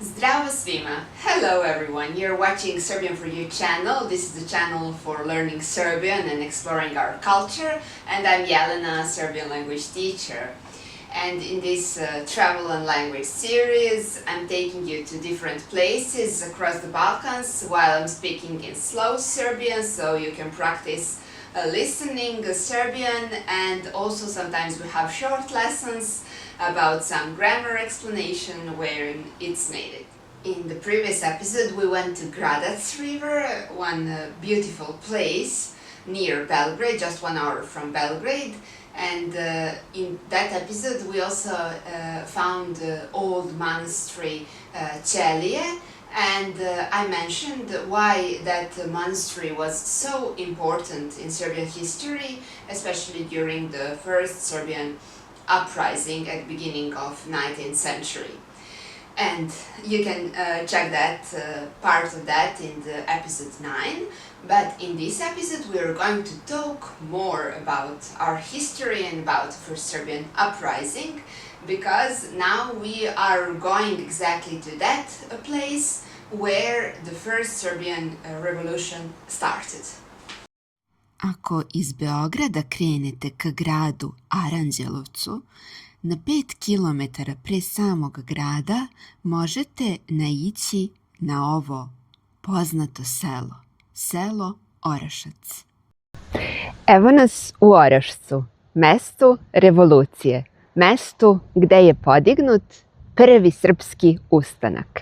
Zdravo svima! Hello everyone! You're watching Serbian for You channel. This is the channel for learning Serbian and exploring our culture. And I'm Jelena, Serbian language teacher. And in this travel and language series, I'm taking you to different places across the Balkans while I'm speaking in slow Serbian, so you can practice listening Serbian, and also sometimes we have short lessons about some grammar explanation where it's needed. In the previous episode we went to Gradac River, one beautiful place near Belgrade, just 1 hour from Belgrade, and in that episode we also found the old monastery Celije, and I mentioned why that monastery was so important in Serbian history, especially during the first Serbian uprising at the beginning of 19th century. And you can check that part of that in the episode 9. But in this episode we are going to talk more about our history and about the first Serbian uprising, because now we are going exactly to that place where the first Serbian revolution started. Ako iz Beograda krenete ka gradu Aranđelovcu, na 5 km pre samog grada možete naići na ovo poznato selo, selo Orašac. Evo nas u Orašcu, mestu revolucije, mestu gde je podignut prvi srpski ustanak.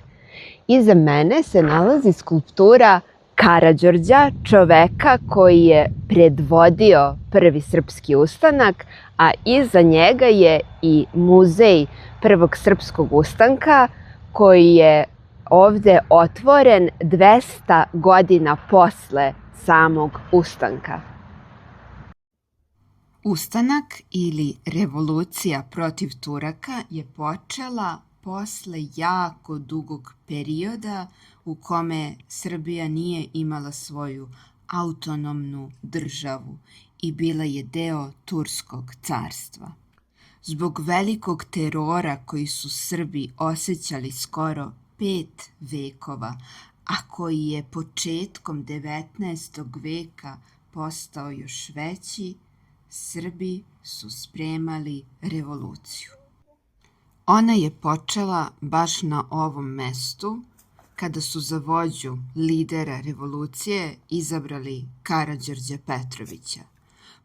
Iza mene se nalazi skulptura Karađorđa, čoveka koji je predvodio prvi srpski ustanak, a iza njega je i muzej prvog srpskog ustanka koji je ovde otvoren 200 godina posle samog ustanka. Ustanak ili revolucija protiv Turaka je počela posle jako dugog perioda u kome Srbija nije imala svoju autonomnu državu i bila je deo Turskog carstva. Zbog velikog terora koji su Srbi osjećali skoro 5 vekova, a koji je početkom 19. veka postao još veći, Srbi su spremali revoluciju. Ona je počela baš na ovom mestu, kada su za vođu lidera revolucije izabrali Karađorđa Petrovića,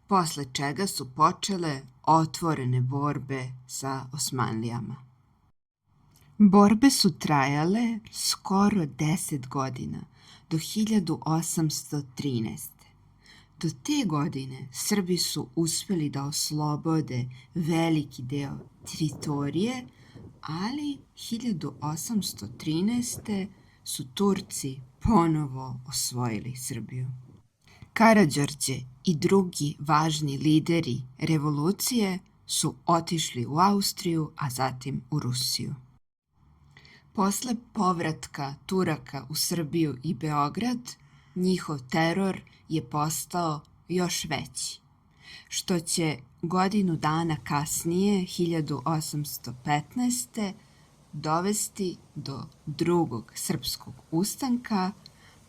posle čega su počele otvorene borbe sa Osmanlijama. Borbe su trajale skoro 10 godina, do 1813. Do te godine Srbi su uspeli da oslobode veliki deo teritorije, ali 1813. su Turci ponovo osvojili Srbiju. Karađorđe i drugi važni lideri revolucije su otišli u Austriju, a zatim u Rusiju. Posle povratka Turaka u Srbiju i Beograd, njihov teror je postao još veći, što će godinu dana kasnije, 1815. dovesti do drugog srpskog ustanka,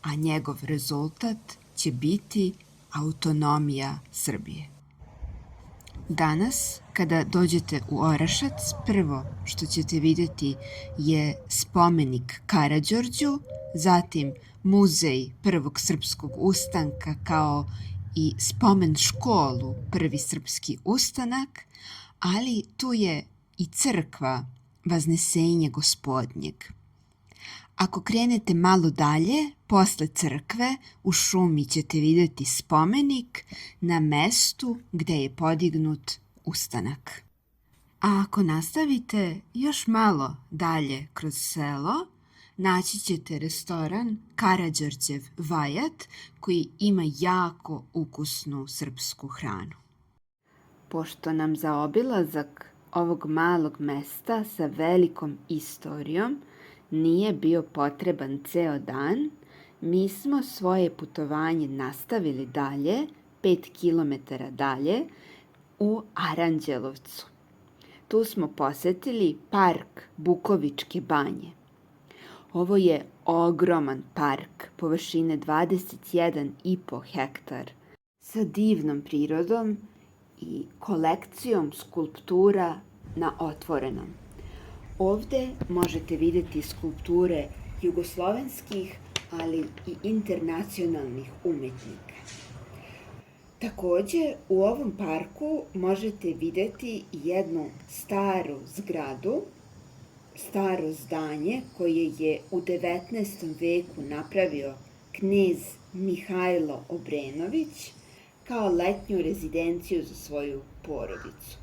a njegov rezultat će biti autonomija Srbije. Danas, kada dođete u Orašac, prvo što ćete vidjeti je spomenik Karađorđu, zatim muzej prvog srpskog ustanka kao i spomen školu prvi srpski ustanak, ali tu je i crkva Vaznesenje Gospodnjeg. Ako krenete malo dalje, posle crkve, u šumi ćete vidjeti spomenik na mestu gde je podignut ustanak. A ako nastavite još malo dalje kroz selo, naći ćete restoran Karađorđev Vajat, koji ima jako ukusnu srpsku hranu. Pošto nam za obilazak ovog malog mesta sa velikom istorijom nije bio potreban ceo dan, mi smo svoje putovanje nastavili dalje, 5 km dalje, u Aranđelovcu. Tu smo posetili park Bukovičke banje. Ovo je ogroman park površine 21,5 hektar sa divnom prirodom i kolekcijom skulptura na otvorenom. Ovde možete vidjeti skulpture jugoslovenskih, ali i internacionalnih umetnika. Takođe, u ovom parku možete vidjeti jednu staru zgradu, staro zdanje koje je u 19. veku napravio knez Mihajlo Obrenović kao letnju rezidenciju za svoju porodicu.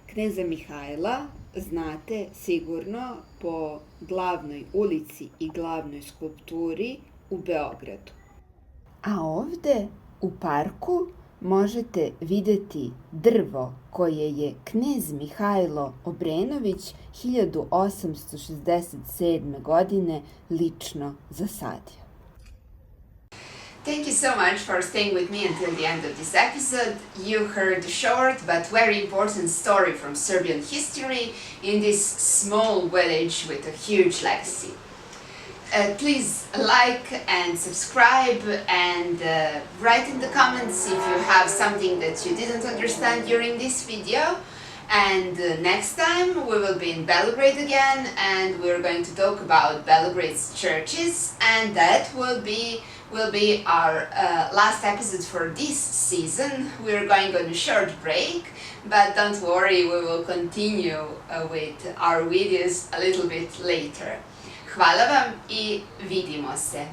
Kneza Mihajla znate sigurno po glavnoj ulici i glavnoj skulpturi u Beogradu. A ovde u parku možete vidjeti drvo koje je knez Mihajlo Obrenović 1867. godine lično zasadio. Thank you so much for staying with me until the end of this episode. You heard a short but very important story from Serbian history in this small village with a huge legacy. Please like and subscribe and write in the comments if you have something that you didn't understand during this video. And next time we will be in Belgrade again, and we're going to talk about Belgrade's churches, and that will be our last episode for this season. We're going on a short break, but don't worry, we will continue with our videos a little bit later. Hvala vam i vidimo se!